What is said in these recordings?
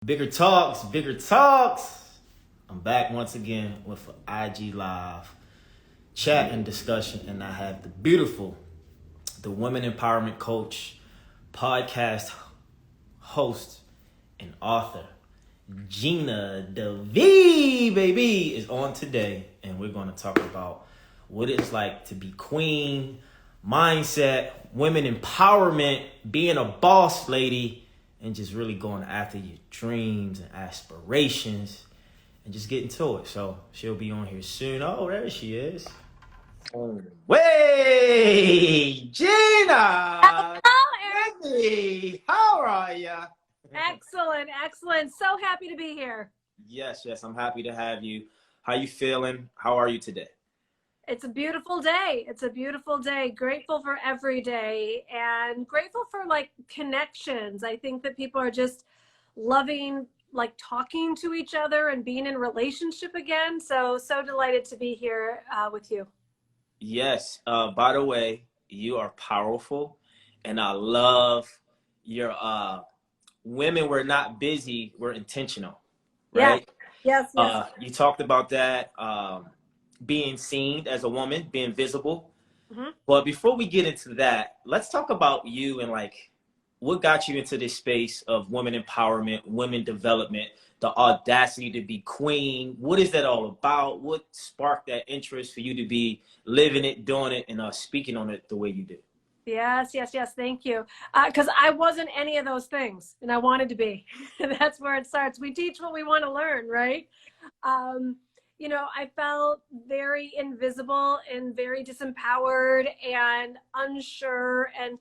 Bigger talks, bigger talks. I'm back once again with an IG Live chat and discussion, and I have the Women Empowerment Coach, podcast host, and author, Gina DeVee, baby, is on today, and we're going to talk about what it's like to be queen, mindset, women empowerment, being a boss lady, and just really going after your dreams and aspirations and just getting to it. So she'll be on here soon. Oh, there she is. Oh, way, Gina! Hello, Eric. Hey, how are ya? Excellent, excellent. So happy to be here. Yes, I'm happy to have you. How you feeling? How are you today? It's a beautiful day. It's a beautiful day. Grateful for every day and grateful for connections. I think that people are just loving talking to each other and being in relationship again. So delighted to be here with you. Yes. By the way, you are powerful, and I love your women were not busy, we're intentional, right? Yes. You talked about that, being seen as a woman, being visible. Mm-hmm. But before we get into that, let's talk about you and what got you into this space of women empowerment, women development, the audacity to be queen. What is that all about? What sparked that interest for you to be living it, doing it, and speaking on it the way you do? Yes. Thank you. Because I wasn't any of those things, and I wanted to be. That's where it starts. We teach what we want to learn, right? I felt very invisible and very disempowered and unsure. And,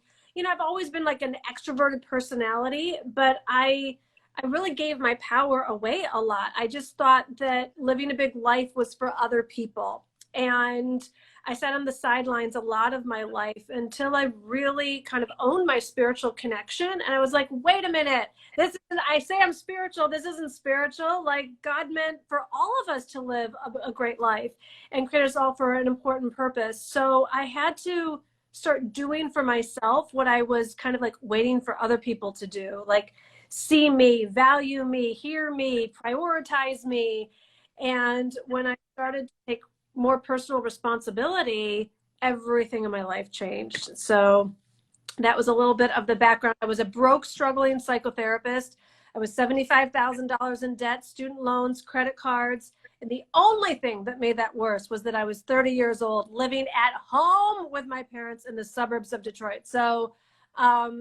I've always been like an extroverted personality, but I really gave my power away a lot. I just thought that living a big life was for other people. And I sat on the sidelines a lot of my life until I really kind of owned my spiritual connection. And I was like, wait a minute, I say I'm spiritual. This isn't spiritual. Like, God meant for all of us to live a great life and create us all for an important purpose. So I had to start doing for myself what I was kind of like waiting for other people to do, like see me, value me, hear me, prioritize me. And when I started to take more personal responsibility, everything in my life changed. So that was a little bit of the background. I was a broke, struggling psychotherapist. I was $75,000 in debt, student loans, credit cards. And the only thing that made that worse was that I was 30 years old, living at home with my parents in the suburbs of Detroit. So, I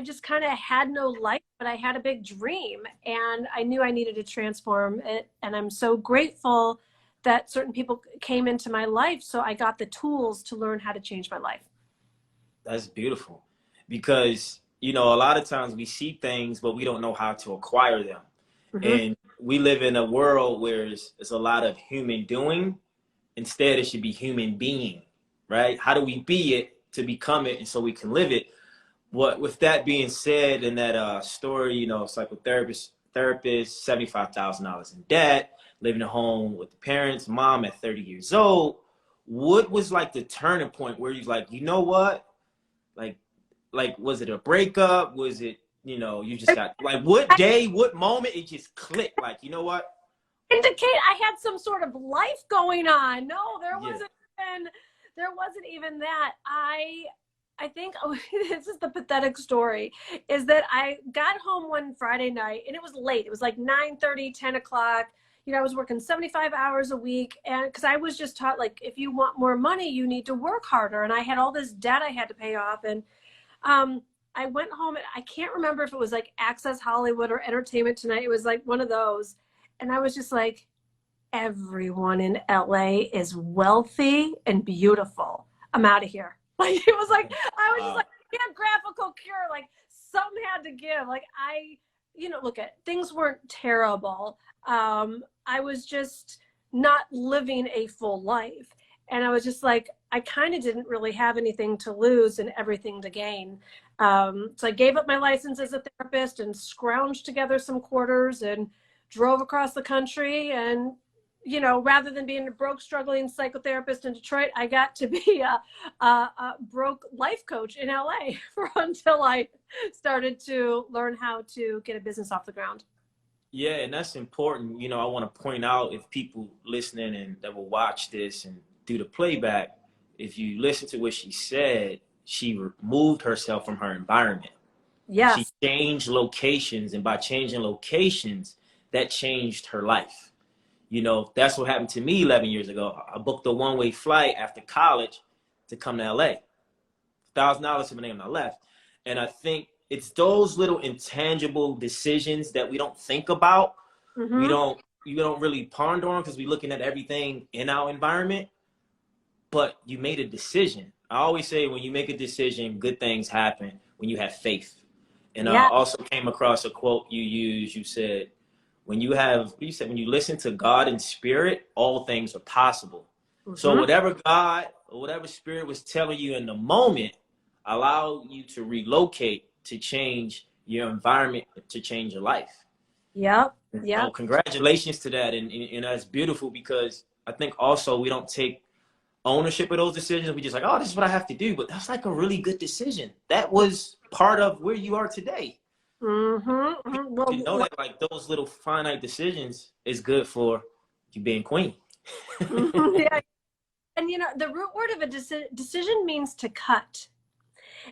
just kind of had no life, but I had a big dream and I knew I needed to transform it. And I'm so grateful that certain people came into my life so I got the tools to learn how to change my life. That's beautiful, because a lot of times we see things but we don't know how to acquire them. Mm-hmm. And we live in a world where it's a lot of human doing. Instead, it should be human being, right? How do we be it to become it, and so we can live it? What with that being said, in that story, therapist, $75,000 in debt, living at home with the parents, mom at 30 years old. What was like the turning point where you like, you know what? Was it a breakup? Was it, you just got what day, what moment it just clicked? Like, you know what? Indicate I had some sort of life going on. No, there wasn't even that. I think this is the pathetic story, is that I got home one Friday night and it was late. It was like 9:30, 10 o'clock. I was working 75 hours a week. And because I was just taught, if you want more money, you need to work harder. And I had all this debt I had to pay off. And I went home and I can't remember if it was like Access Hollywood or Entertainment Tonight. It was like one of those. And I was just like, everyone in LA is wealthy and beautiful. I'm out of here. It was like, I was just like, yeah, graphical cure. Something had to give. Look at things weren't terrible. I was just not living a full life. And I was just like, I kind of didn't really have anything to lose and everything to gain. So I gave up my license as a therapist and scrounged together some quarters and drove across the country and you know, rather than being a broke, struggling psychotherapist in Detroit, I got to be a broke life coach in LA until I started to learn how to get a business off the ground. Yeah, and that's important. You know, I want to point out, if people listening and that will watch this and do the playback, if you listen to what she said, she removed herself from her environment. She Yes. changed locations, and by changing locations, that changed her life. You know, that's what happened to me 11 years ago. I booked a one-way flight after college to come to LA. $1,000 to my name, and I left. And I think it's those little intangible decisions that we don't think about. Mm-hmm. We don't really ponder on, because we're looking at everything in our environment. But you made a decision. I always say, when you make a decision, good things happen when you have faith. And I Yeah. also came across a quote you used. You said, when you listen to God in spirit, all things are possible. Mm-hmm. So whatever God or whatever spirit was telling you in the moment, allow you to relocate, to change your environment, to change your life. Yep. Yeah. So congratulations to that. And that's beautiful, because I think also we don't take ownership of those decisions. We just like, oh, this is what I have to do. But that's like a really good decision. That was part of where you are today. Mm-hmm. Mm-hmm. Well, you know that like those little finite decisions is good for you being queen. Yeah. And, you know, the root word of a decision means to cut.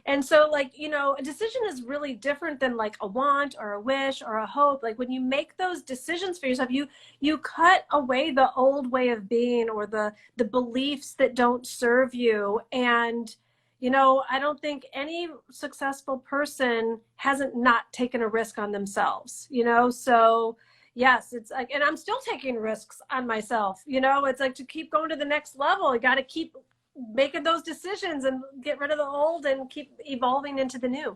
And so, like, you know, a decision is really different than like a want or a wish or a hope. Like, when you make those decisions for yourself, you cut away the old way of being, or the beliefs that don't serve you. And, you know, I don't think any successful person hasn't not taken a risk on themselves, you know? So yes, it's like, and I'm still taking risks on myself, you know? It's like, to keep going to the next level, you got to keep making those decisions and get rid of the old and keep evolving into the new.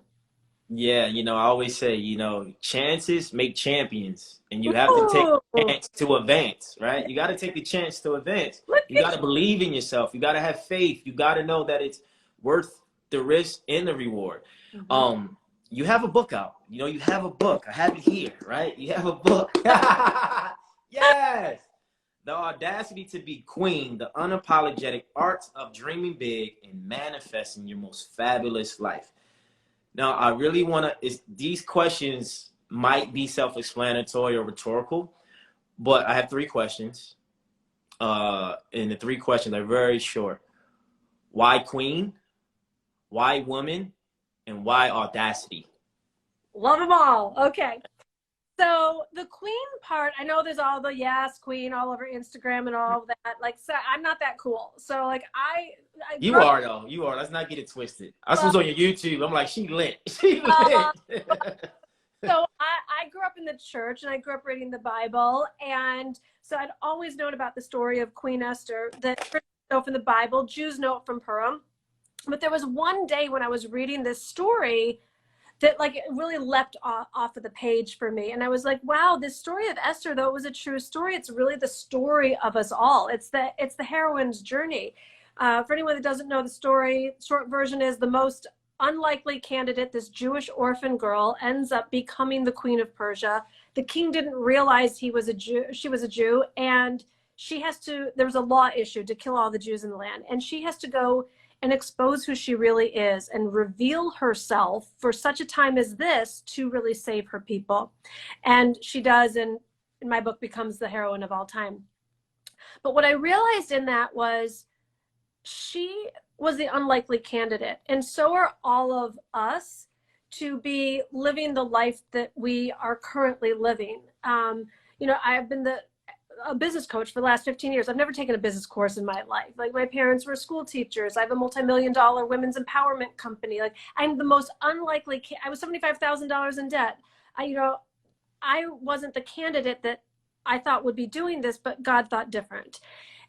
Yeah, you know, I always say, you know, chances make champions, and you have to take the chance to advance, right? You got to take the chance to advance. You got to believe in yourself. You got to have faith. You got to know that it's worth the risk and the reward. Mm-hmm. You have a book out. You know, you have a book. I have it here, right? You have a book. Yes. The Audacity to Be Queen, the Unapologetic Arts of Dreaming Big and Manifesting Your Most Fabulous Life. Now, I really want to, these questions might be self-explanatory or rhetorical, but I have 3 questions. And the 3 questions are very short. Why queen? Why woman? And why audacity? Love them all. Okay. So the queen part, I know there's all the yes queen all over Instagram and all of that. Like, so I'm not that cool. So like you are though. You are. Let's not get it twisted. I was on your YouTube. I'm like, she lit. She lit. So I grew up in the church, and I grew up reading the Bible, and so I'd always known about the story of Queen Esther. That Christians know from the Bible, Jews know it from Purim. But there was one day when I was reading this story that like it really leapt off of the page for me. And I was like, wow, this story of Esther, though it was a true story, it's really the story of us all. It's the heroine's journey. For anyone that doesn't know the story, short version is, the most unlikely candidate, this Jewish orphan girl, ends up becoming the queen of Persia. The king didn't realize she was a Jew, and there was a law issued to kill all the Jews in the land. And she has to go and expose who she really is and reveal herself for such a time as this to really save her people. And she does, and in my book becomes the heroine of all time. But what I realized in that was she was the unlikely candidate. And so are all of us to be living the life that we are currently living. You know, I've been a business coach for the last 15 years. I've never taken a business course in my life. Like, my parents were school teachers. I have a multi-million-dollar women's empowerment company. Like, I'm the most unlikely. I was $75,000 in debt. I wasn't the candidate that I thought would be doing this, but God thought different.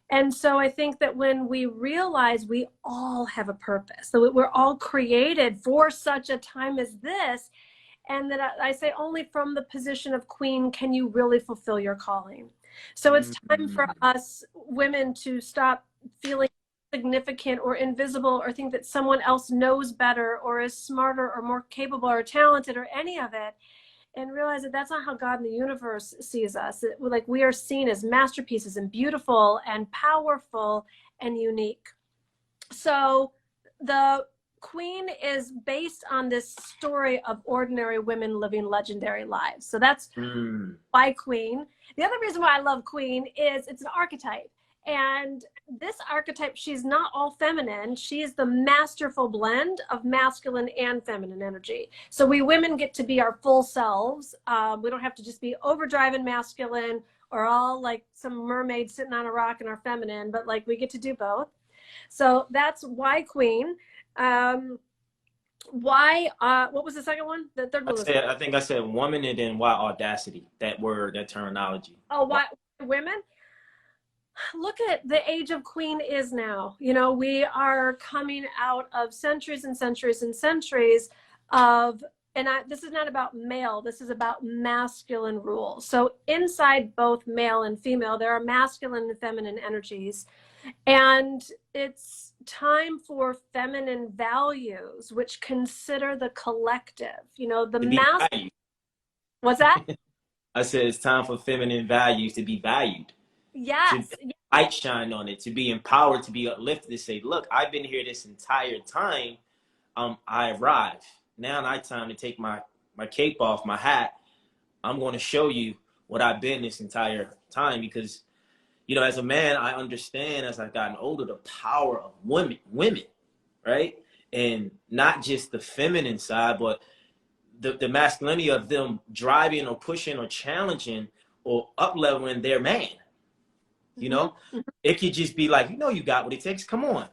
And so I think that when we realize we all have a purpose, so we're all created for such a time as this, and that I say only from the position of queen can you really fulfill your calling. So it's time for us women to stop feeling significant or invisible, or think that someone else knows better or is smarter or more capable or talented or any of it, and realize that that's not how God in the universe sees us. Like, we are seen as masterpieces and beautiful and powerful and unique. So the Queen is based on this story of ordinary women living legendary lives. So that's why Queen. The other reason why I love Queen is it's an archetype. And this archetype, she's not all feminine. She is the masterful blend of masculine and feminine energy. So we women get to be our full selves. We don't have to just be overdrive and masculine or all like some mermaid sitting on a rock and are feminine, but like we get to do both. So that's why Queen. Why, what was the second one? The third one was, I think I said woman, and then why audacity, that word, that terminology. Oh, why women? Look at the age of Queen is now. You know, we are coming out of centuries and centuries and centuries of, and this is not about male, this is about masculine rule. So inside both male and female, there are masculine and feminine energies. And it's time for feminine values, which consider the collective, you know, the mass. What's that? I said it's time for feminine values to be valued. Yes. To light shine on it, to be empowered, to be uplifted, to say, look, I've been here this entire time. I arrived. Now it's time to take my cape off, my hat. I'm going to show you what I've been this entire time, because, you know, as a man, I understand as I've gotten older, the power of women, right? And not just the feminine side, but the masculinity of them driving or pushing or challenging or up-leveling their man. You know, it could just be like, you know, you got what it takes. Come on.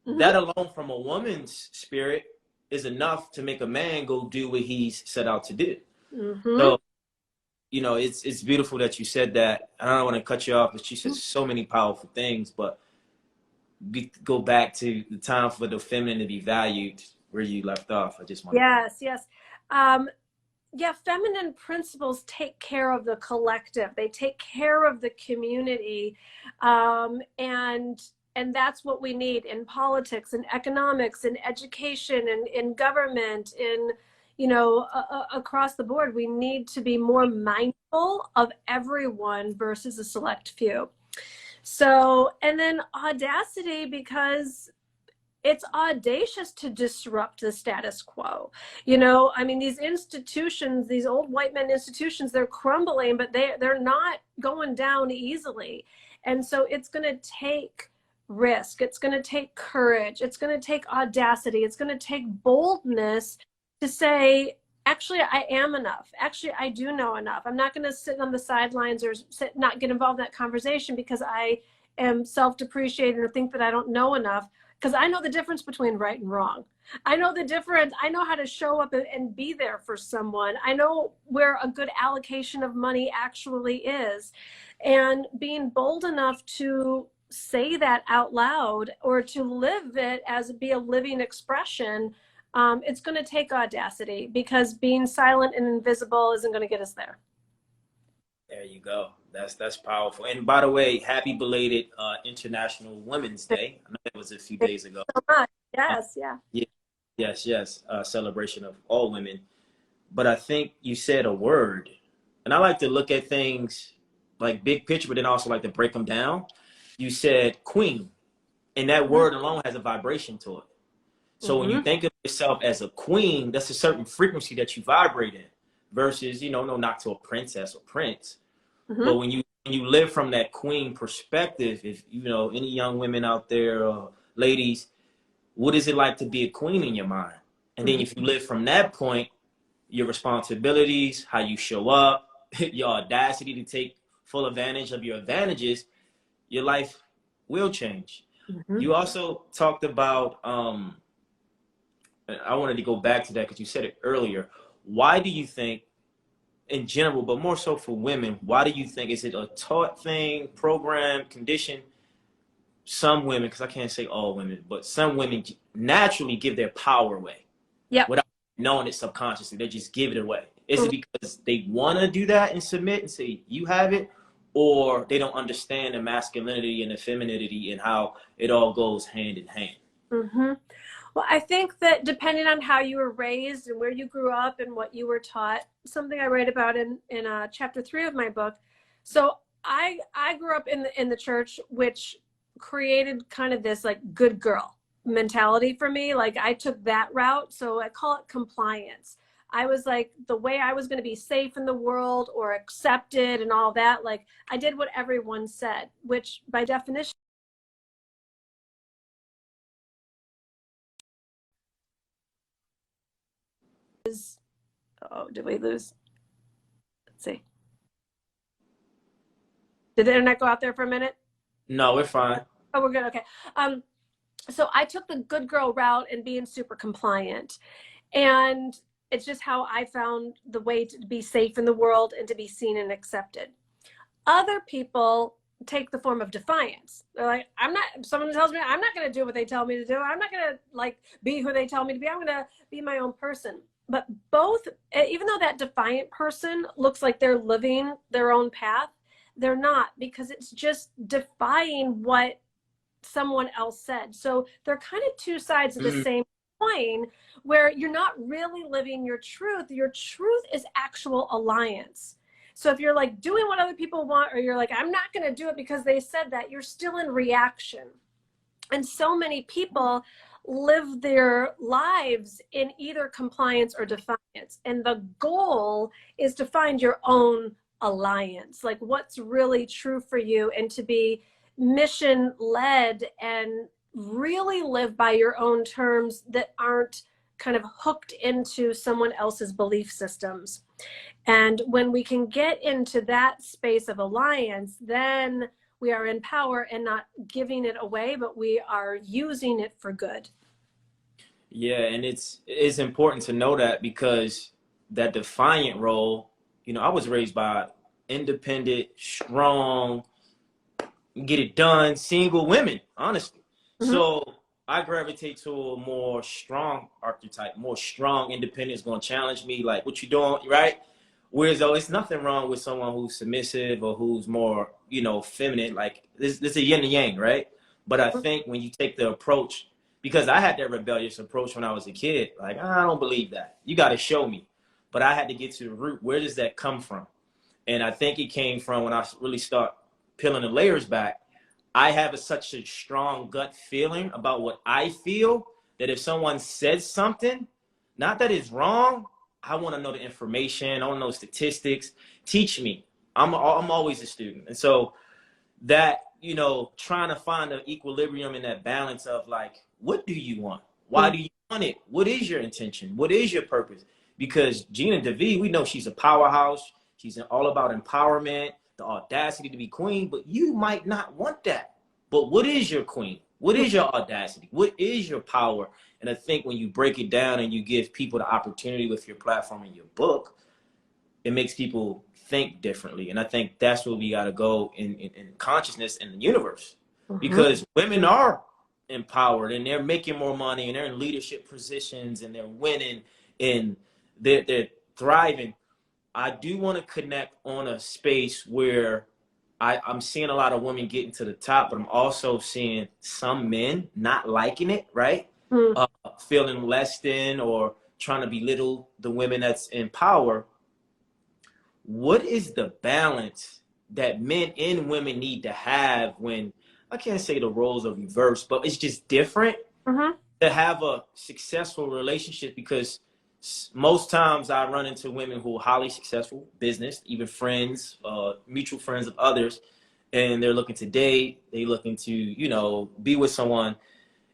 That alone from a woman's spirit is enough to make a man go do what he's set out to do. So, you know, it's beautiful that you said that. I don't want to cut you off, but she said so many powerful things. But go back to the time for the feminine to be valued where you left off. I just want Yes. Yeah, feminine principles take care of the collective. They take care of the community, and that's what we need in politics, in economics, in education, in government, in, you know, across the board. We need to be more mindful of everyone versus a select few. So, and then audacity, because it's audacious to disrupt the status quo. You know, I mean, these institutions, these old white men institutions, they're crumbling, but they're not going down easily. And so it's going to take risk. It's going to take courage. It's going to take audacity. It's going to take boldness to say, actually, I am enough. Actually, I do know enough. I'm not going to sit on the sidelines or not get involved in that conversation because I am self-depreciating or think that I don't know enough. Because I know the difference between right and wrong. I know the difference. I know how to show up and be there for someone. I know where a good allocation of money actually is. And being bold enough to say that out loud or to live it as be a living expression, it's going to take audacity, because being silent and invisible isn't going to get us there. There you go. That's powerful. And by the way, happy belated International Women's Day. I know it was a few days ago. So much. Yes, Yes. Celebration of all women. But I think you said a word, and I like to look at things like big picture, but then also like to break them down. You said queen, and that word alone has a vibration to it. So when you think of yourself as a queen, that's a certain frequency that you vibrate in, versus, you know, no knock to a princess or prince. But when you live from that queen perspective, if you know any young women out there, ladies, what is it like to be a queen in your mind? And then if you live from that point, your responsibilities, how you show up, your audacity to take full advantage of your advantages, your life will change. You also talked about, I wanted to go back to that because you said it earlier. Why do you think, in general, but more so for women, why do you think, is it a taught thing, program, condition? Some women, because I can't say all women, but some women naturally give their power away without knowing it subconsciously. They just give it away. Is it because they want to do that and submit and say, you have it, or they don't understand the masculinity and the femininity and how it all goes hand in hand? Well, I think that depending on how you were raised and where you grew up and what you were taught, something I write about in chapter 3 of my book. So I grew up in the church, which created kind of this like good girl mentality for me. Like I took that route, so I call it compliance. I was like the way I was going to be safe in the world or accepted and all that. Like I did what everyone said, which by definition is, oh, did we lose? Let's see. Did the internet go out there for a minute? No, we're fine. Oh, we're good. Okay. Um, so I took the good girl route and being super compliant. And it's just how I found the way to be safe in the world and to be seen and accepted. Other people take the form of defiance. They're like, I'm not, if someone tells me I'm not going to do what they tell me to do, I'm not going to like be who they tell me to be. I'm going to be my own person. But both, even though that defiant person looks like they're living their own path, they're not, because it's just defying what someone else said. So they're kind of two sides of the same coin, where you're not really living your truth. Your truth is actual alliance. So if you're like doing what other people want, or you're like, I'm not going to do it because they said that, you're still in reaction. And so many people live their lives in either compliance or defiance. And the goal is to find your own alliance, like what's really true for you, and to be mission led and really live by your own terms that aren't kind of hooked into someone else's belief systems. And when we can get into that space of alliance, then we are in power and not giving it away, but we are using it for good. Yeah, and it's important to know that, because that defiant role, I was raised by independent, strong, get it done, single women, honestly. Mm-hmm. So I gravitate to a more strong archetype, more strong independence, going to challenge me, like, what you doing, right? Whereas though it's nothing wrong with someone who's submissive or who's more, feminine, like this is a yin and yang, right? But I think when you take the approach, because I had that rebellious approach when I was a kid, like, I don't believe that. You got to show me. But I had to get to the root. Where does that come from? And I think it came from when I really start peeling the layers back. I have such a strong gut feeling about what I feel that if someone says something, not that it's wrong, I want to know the information. I want to know statistics. Teach me. I'm always a student. And so that, trying to find an equilibrium in that balance of like, what do you want? Why do you want it? What is your intention? What is your purpose? Because Gina DeVee, we know she's a powerhouse. She's all about empowerment, the audacity to be queen, but you might not want that. But what is your queen? What is your audacity? What is your power? And I think when you break it down and you give people the opportunity with your platform and your book, it makes people think differently. And I think that's where we got to go in consciousness in the universe, because women are empowered and they're making more money and they're in leadership positions and they're winning and they're thriving. I do want to connect on a space where I'm seeing a lot of women getting to the top, but I'm also seeing some men not liking it, right? Feeling less than or trying to belittle the women that's in power. What is the balance that men and women need to have when, I can't say the roles are reversed, but it's just different to have a successful relationship? Because most times I run into women who are highly successful, business, even friends, mutual friends of others, and they're looking to date, they looking to, be with someone,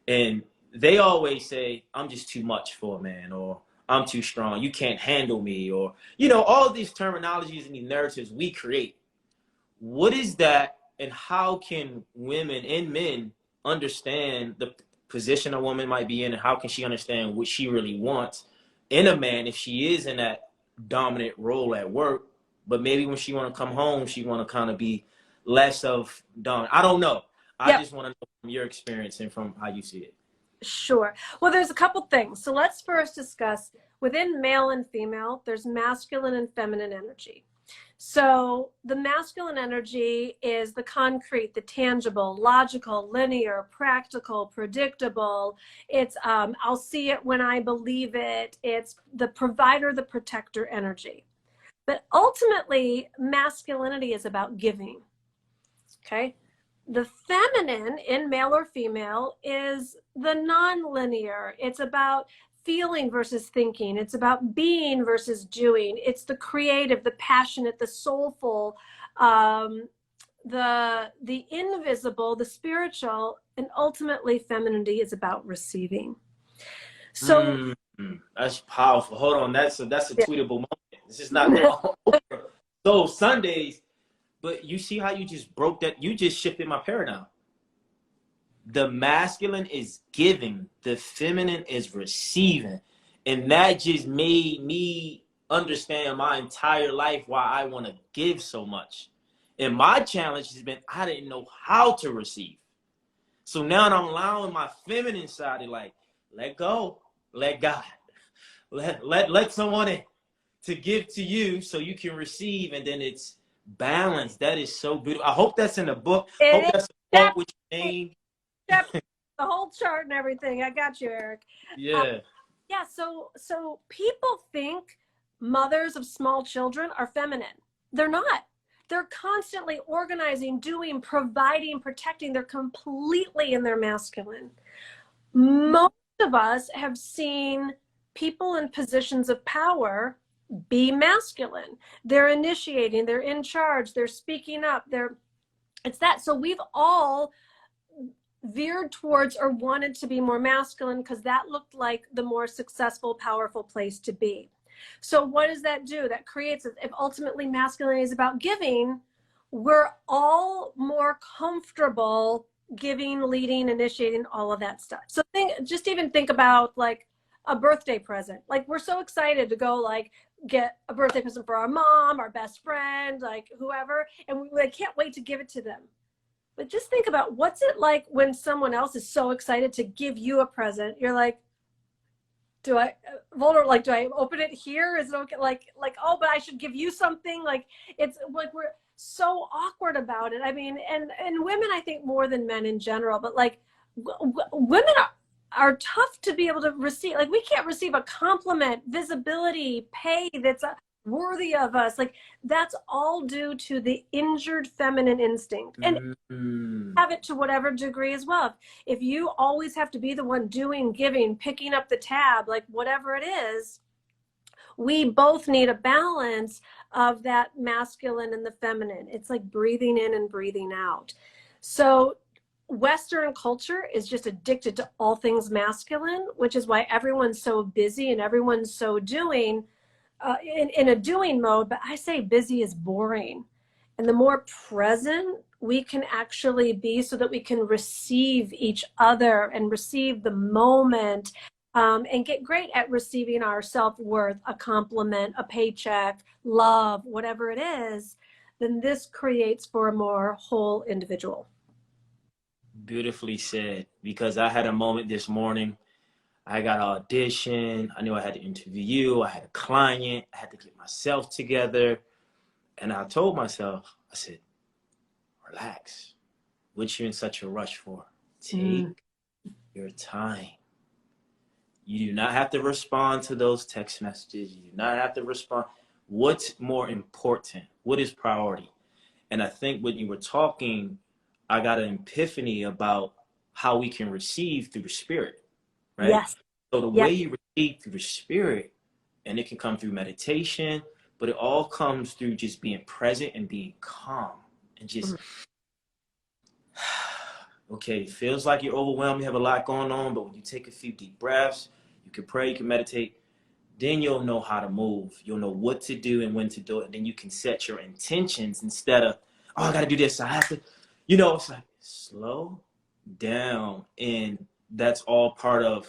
and they always say, I'm just too much for a man, or I'm too strong, you can't handle me, or, all of these terminologies and these narratives we create. What is that, and how can women and men understand the position a woman might be in, and how can she understand what she really wants in a man if she is in that dominant role at work, but maybe when she want to come home, she want to kind of be less of dominant? I don't know. I just want to know from your experience and from how you see it. Sure. Well, there's a couple things. So let's first discuss within male and female, there's masculine and feminine energy. So the masculine energy is the concrete, the tangible, logical, linear, practical, predictable. It's I'll see it when I believe it. It's the provider, the protector energy. But ultimately, masculinity is about giving. Okay. The feminine in male or female is the non-linear. It's about feeling versus thinking. It's about being versus doing. It's the creative, the passionate, the soulful, the invisible, the spiritual, and ultimately femininity is about receiving. So that's powerful. Hold on, that's a yeah. tweetable moment. This is not going over. So Sundays, but you see how you just broke that? You just shifted my paradigm. The masculine is giving, the feminine is receiving. And that just made me understand my entire life why I want to give so much. And my challenge has been I didn't know how to receive. So now I'm allowing my feminine side to like, let go, let God, let someone in to give to you so you can receive, and then it's balanced. That is so beautiful. I hope that's in the book. Hope that's a quote with your name. The whole chart and everything. I got you, Eric. Yeah. Yeah. So people think mothers of small children are feminine. They're not. They're constantly organizing, doing, providing, protecting. They're completely in their masculine. Most of us have seen people in positions of power be masculine. They're initiating, they're in charge, they're speaking up, it's that. So we've all veered towards or wanted to be more masculine because that looked like the more successful, powerful place to be. So what does that do? That creates, if ultimately masculinity is about giving, we're all more comfortable giving, leading, initiating, all of that stuff. So just even think about like a birthday present. Like we're so excited to go like get a birthday present for our mom, our best friend, like whoever, and we can't wait to give it to them. But just think about what's it like when someone else is so excited to give you a present. You're like, do I open it here? Is it okay? Like, oh, but I should give you something. Like, it's like we're so awkward about it. I mean, and women, I think more than men in general, but like women are tough to be able to receive. Like we can't receive a compliment, visibility, pay that's worthy of us. Like that's all due to the injured feminine instinct, and have it to whatever degree as well. If you always have to be the one doing, giving, picking up the tab, like whatever it is, we both need a balance of that masculine and the feminine. It's like breathing in and breathing out. So Western culture is just addicted to all things masculine, which is why everyone's so busy and everyone's so doing in a doing mode. But I say busy is boring. And the more present we can actually be so that we can receive each other and receive the moment and get great at receiving our self-worth, a compliment, a paycheck, love, whatever it is, then this creates for a more whole individual. Beautifully said, because I had a moment this morning. I got an audition. I knew I had to interview you. I had a client. I had to get myself together. And I told myself, I said, relax. What you in such a rush for? Take your time. You do not have to respond to those text messages. You do not have to respond. What's more important? What is priority? And I think when you were talking, I got an epiphany about how we can receive through the spirit, right? Yes. So the way you receive through the spirit, and it can come through meditation, but it all comes through just being present and being calm and just, okay, it feels like you're overwhelmed, you have a lot going on, but when you take a few deep breaths, you can pray, you can meditate, then you'll know how to move. You'll know what to do and when to do it. And then you can set your intentions instead of, oh, I got to do this. I have to, it's like slow down. And that's all part of,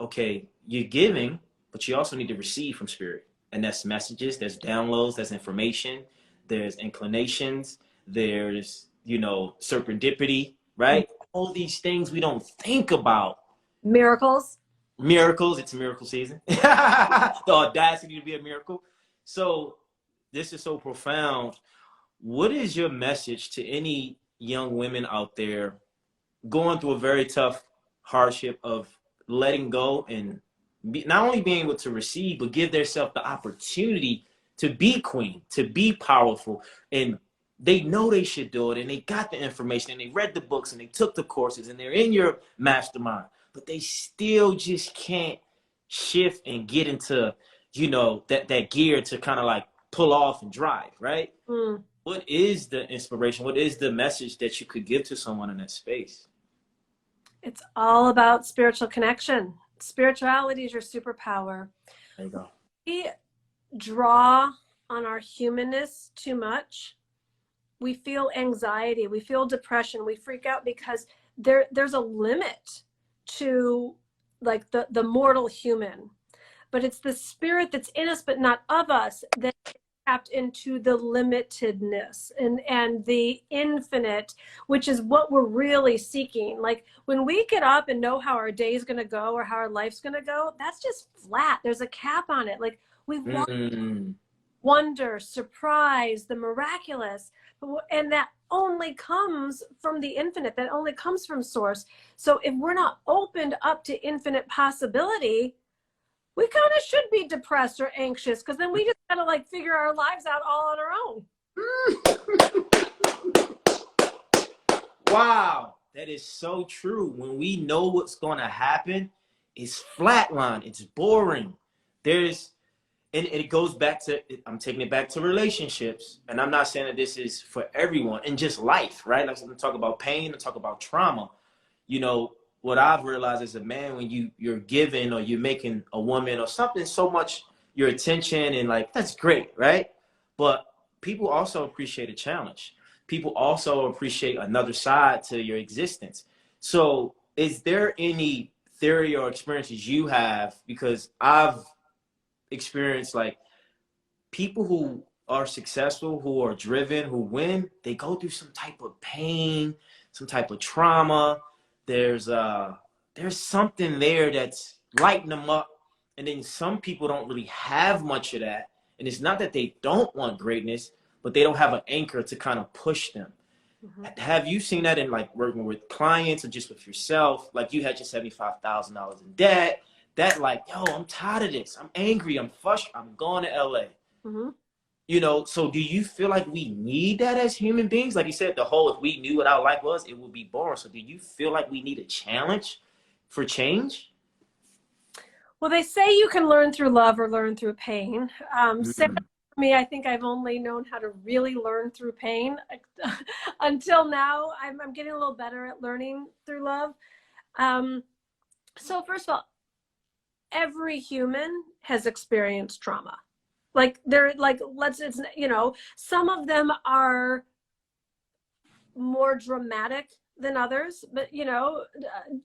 okay, you're giving, but you also need to receive from spirit. And that's messages, there's downloads, there's information, there's inclinations, there's, serendipity, right? All these things we don't think about. Miracles, it's a miracle season. The audacity to be a miracle. So this is so profound. What is your message to any young women out there going through a very tough hardship of letting go and not only being able to receive, but give themselves the opportunity to be queen, to be powerful, and they know they should do it, and they got the information, and they read the books, and they took the courses, and they're in your mastermind, but they still just can't shift and get into, you know, that gear to kind of like pull off and drive, right? Mm. What is the inspiration? What is the message that you could give to someone in that space? It's all about spiritual connection. Spirituality is your superpower. There you go. We draw on our humanness too much. We feel anxiety, we feel depression, we freak out because there's a limit to like the mortal human. But it's the spirit that's in us but not of us that tapped into the limitedness and the infinite, which is what we're really seeking. Like when we get up and know how our day is going to go or how our life's going to go, that's just flat. There's a cap on it. Like we want wonder, surprise, the miraculous, and that only comes from the infinite. That only comes from source. So if we're not opened up to infinite possibility, we kind of should be depressed or anxious, because then we just gotta like figure our lives out all on our own. Wow, that is so true. When we know what's going to happen, it's flatline, it's boring. And it goes back to, I'm taking it back to relationships, and I'm not saying that this is for everyone, and just life, right? Like I'm talk about pain, and talk about trauma. You know, what I've realized as a man, when you're giving or you're making a woman or something so much your attention, and like, that's great, right? But people also appreciate a challenge. People also appreciate another side to your existence. So is there any theory or experiences you have? Because I've experienced like people who are successful, who are driven, who win, they go through some type of pain, some type of trauma. There's something there that's lighting them up. And then some people don't really have much of that. And it's not that they don't want greatness, but they don't have an anchor to kind of push them. Mm-hmm. Have you seen that in like working with clients or just with yourself? Like you had your $75,000 in debt, that like, yo, I'm tired of this. I'm angry. I'm frustrated. I'm going to LA. Mm-hmm. You know, so do you feel like we need that as human beings? Like you said, the whole, if we knew what our life was, it would be boring. So do you feel like we need a challenge for change? Well, they say you can learn through love or learn through pain. For me, I think I've only known how to really learn through pain. Until now, I'm getting a little better at learning through love. So first of all, every human has experienced trauma. Like they're like, it's, you know, some of them are more dramatic than others, but you know,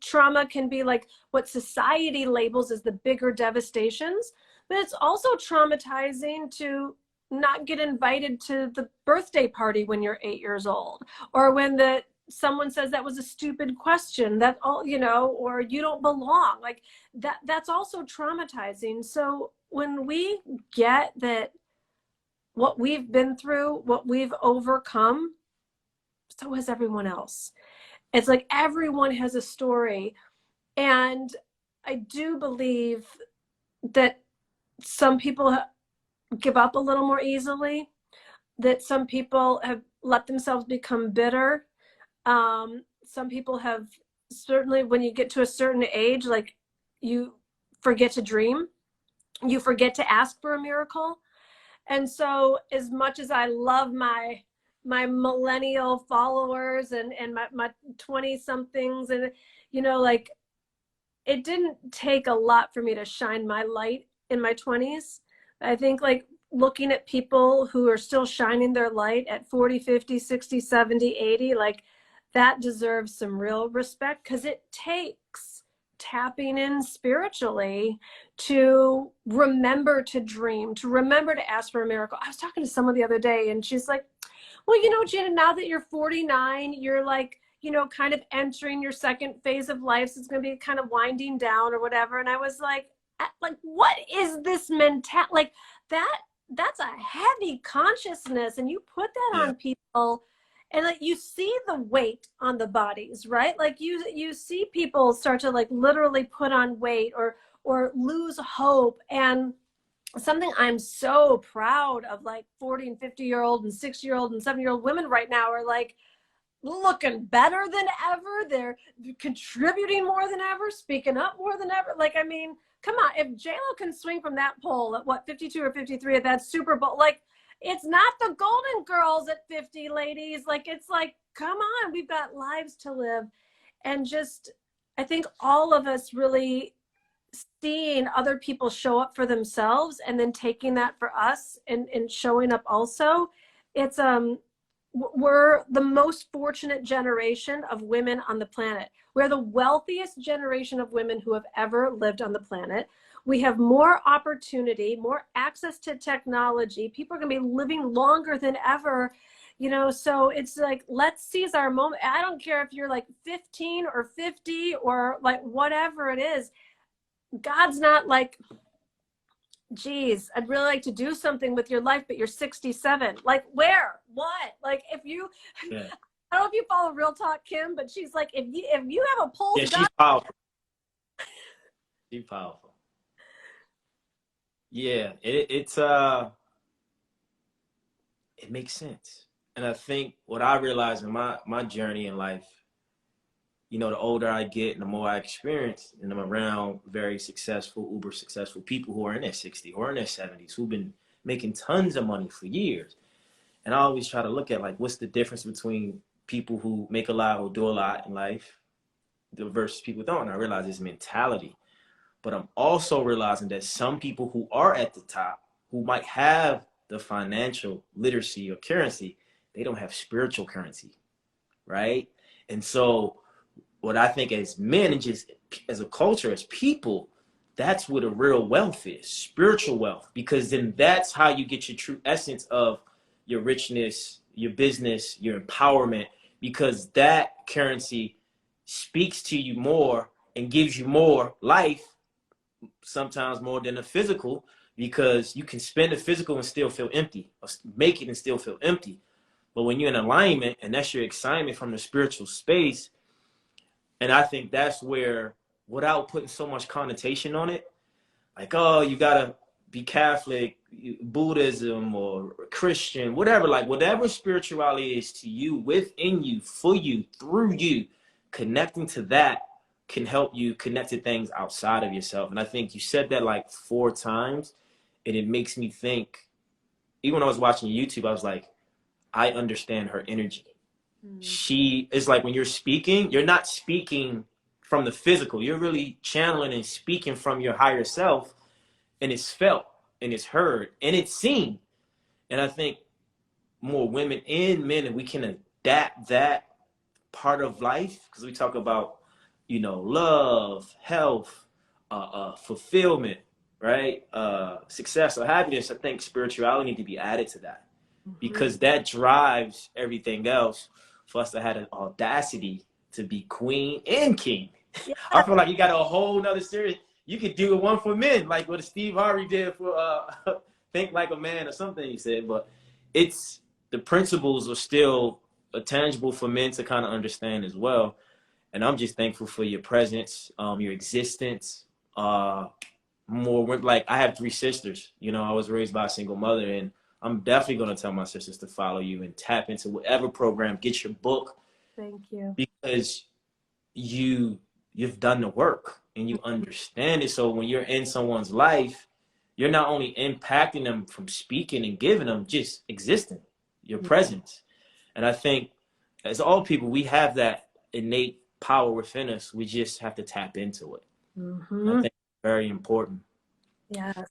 trauma can be like what society labels as the bigger devastations, but it's also traumatizing to not get invited to the birthday party when you're 8 years old, or when someone says that was a stupid question, that all, you know, or you don't belong, like that's also traumatizing. So when we get that what we've been through, what we've overcome, so has everyone else. It's like everyone has a story. And I do believe that some people give up a little more easily, that some people have let themselves become bitter. Some people have, certainly when you get to a certain age, like you forget to dream, you forget to ask for a miracle. And so as much as I love my millennial followers and my 20 somethings, and you know, like it didn't take a lot for me to shine my light in my 20s. I think like looking at people who are still shining their light at 40, 50, 60, 70, 80, like that deserves some real respect, because it takes tapping in spiritually to remember to dream, to remember to ask for a miracle. I was talking to someone the other day and she's like, well, you know, Gina, now that you're 49, you're like, you know, kind of entering your second phase of life. So it's going to be kind of winding down or whatever. And I was like, what is this mentality? Like that that's a heavy consciousness, and you put that Yeah. on people, and like you see the weight on the bodies, right? Like you see people start to like literally put on weight or lose hope. And something I'm so proud of, like 40 and 50-year-old and 6-year-old and 7-year-old women right now are like looking better than ever. They're contributing more than ever, speaking up more than ever. Like, I mean, come on, if JLo can swing from that pole at what, 52 or 53 at that Super Bowl, like it's not the Golden Girls at 50, ladies. Like, it's like, come on, we've got lives to live. And just, I think all of us really seeing other people show up for themselves and then taking that for us and showing up also. It's we're the most fortunate generation of women on the planet. We're the wealthiest generation of women who have ever lived on the planet. We have more opportunity, more access to technology. People are going to be living longer than ever, you know. So it's like, let's seize our moment. I don't care if you're like 15 or 50 or like whatever it is. God's not like, geez, I'd really like to do something with your life, but you're 67. Like, where? What? Like, if you, Yeah. I don't know if you follow Real Talk Kim, but she's like, if you have a pulse, Yeah, God. she's powerful. She's powerful. Yeah, it makes sense. And I think what I realized in my journey in life, you know, the older I get and the more I experience, and I'm around very successful, uber successful people who are in their 60s or in their 70s, who've been making tons of money for years. And I always try to look at like, what's the difference between people who make a lot or do a lot in life versus people who don't. And I realize it's mentality. But I'm also realizing that some people who are at the top, who might have the financial literacy or currency, they don't have spiritual currency, right? And so what I think as men and just as a culture, as people, that's where the real wealth is, spiritual wealth, because then that's how you get your true essence of your richness, your business, your empowerment, because that currency speaks to you more and gives you more life, sometimes more than the physical, because you can spend the physical and still feel empty, or make it and still feel empty. But when you're in alignment and that's your excitement from the spiritual space, and I think that's where, without putting so much connotation on it, like, oh, you gotta be Catholic, Buddhism, or Christian, whatever, like whatever spirituality is to you, within you, for you, through you, connecting to that can help you connect to things outside of yourself. And I think you said that like 4 times, and it makes me think, even when I was watching YouTube, I was like, I understand her energy. She is like, when you're speaking, you're not speaking from the physical. You're really channeling and speaking from your higher self, and it's felt and it's heard and it's seen. And I think more women and men, and we can adapt that part of life, because we talk about, you know, love, health, fulfillment, right? Success or happiness. I think spirituality need to be added to that, because that drives everything else for us to have an audacity to be queen and king. Yeah. I feel like you got a whole nother series. You could do one for men, like what Steve Harvey did for Think Like a Man or something he said. But it's, the principles are still tangible for men to kind of understand as well. And I'm just thankful for your presence, your existence. More like, I have 3 sisters. You know, I was raised by a single mother, and I'm definitely going to tell my sisters to follow you and tap into whatever program, get your book. Thank you. Because you've done the work and you understand it. So when you're in someone's life, you're not only impacting them from speaking and giving them, just existing, your presence. And I think as all people, we have that innate power within us. We just have to tap into it. I think it's very important. Yes.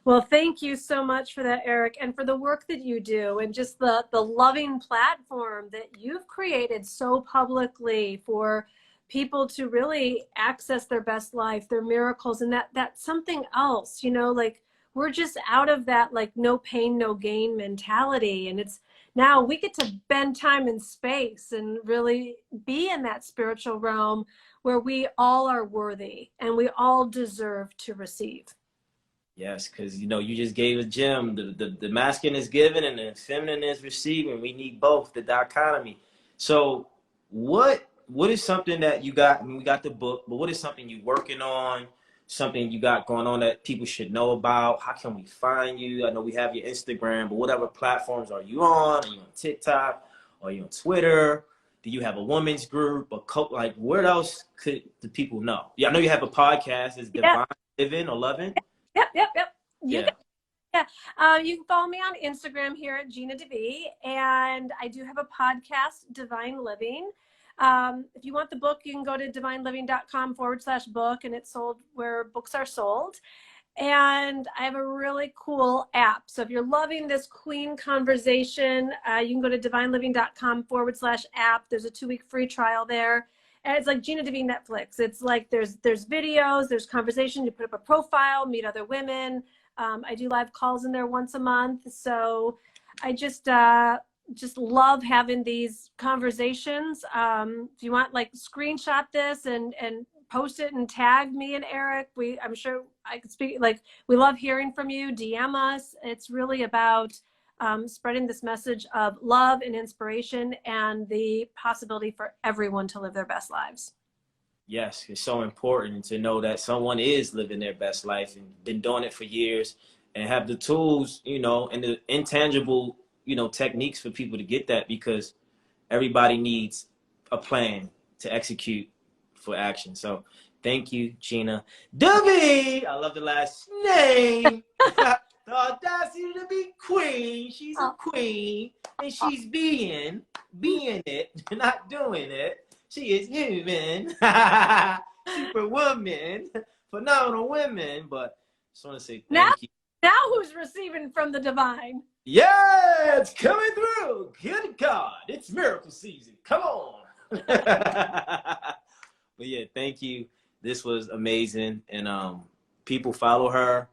Well, thank you so much for that, Eric, and for the work that you do, and just the loving platform that you've created so publicly for people to really access their best life, their miracles, and that's something else, you know, like we're just out of that like no pain, no gain mentality. And it's now we get to bend time and space and really be in that spiritual realm where we all are worthy and we all deserve to receive. Yes, because you just gave a gem. The masculine is given and the feminine is receiving. We need both, the dichotomy. So what is something that you got? I mean, we got the book, but what is something you working on? Something you got going on that people should know about? How can we find you? I know we have your Instagram, but whatever platforms are you on? Are you on TikTok? Are you on Twitter? Do you have a women's group? Like, where else could the people know? Yeah, I know you have a podcast. It's Yeah. Divine Living or Loving. Yep. You Yeah. can, yeah. You can follow me on Instagram here at Gina DeVee, and I do have a podcast, Divine Living. If you want the book, you can go to divineliving.com/book, and it's sold where books are sold. And I have a really cool app. So if you're loving this queen conversation, you can go to divineliving.com/app. There's a 2-week free trial there. And it's like Gina DeVee Netflix. It's like there's videos, there's conversation. You put up a profile, meet other women. I do live calls in there once a month. So I just love having these conversations. If you want, like, screenshot this and post it and tag me and Eric. I'm sure I could speak, like, we love hearing from you. DM us. It's really about spreading this message of love and inspiration and the possibility for everyone to live their best lives. Yes, it's so important to know that someone is living their best life and been doing it for years and have the tools, and the intangible, techniques for people to get that, because everybody needs a plan to execute for action. So thank you, Gina DeVee. I love the last name. The audacity to be queen. She's a queen, and she's being it, not doing it. She is human, superwoman, phenomenal women. But I just want to say thank you. Now who's receiving from the divine? Yeah, it's coming through. Good God, it's miracle season. Come on. But yeah, thank you. This was amazing. And people follow her,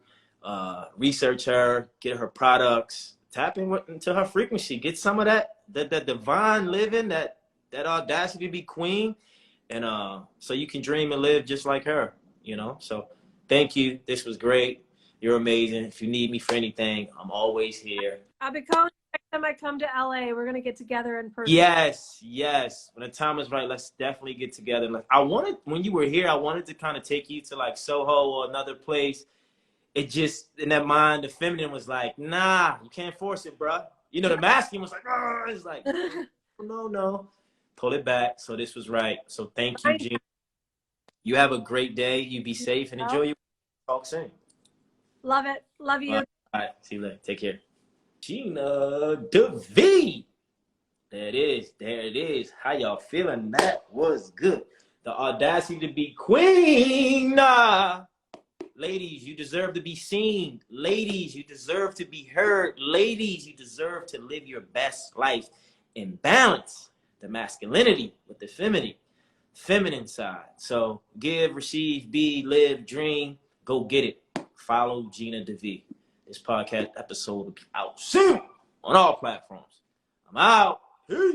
research her, get her products, tap into her frequency, get some of that divine living, that audacity to be queen, and so you can dream and live just like her, So thank you. This was great. You're amazing. If you need me for anything, I'm always here. I'll be calling you next time I come to LA. We're gonna get together in person. Yes. When the time is right, let's definitely get together. Like, when you were here, I wanted to kind of take you to like Soho or another place. It just, in that mind, the feminine was like, nah, you can't force it, bro. The masculine was like, oh, it's like, no. Pull it back. So this was right. So thank you, Gina. You have a great day. You be safe and enjoy your talk soon. Love it. Love you. All right. See you later. Take care. Gina DeVee. There it is. How y'all feeling? That was good. The audacity to be queen. Ladies, you deserve to be seen. Ladies, you deserve to be heard. Ladies, you deserve to live your best life in balance. The masculinity with the feminine side. So give, receive, be, live, dream. Go get it. Follow Gina DeVee. This podcast episode will be out soon on all platforms. I'm out. Peace.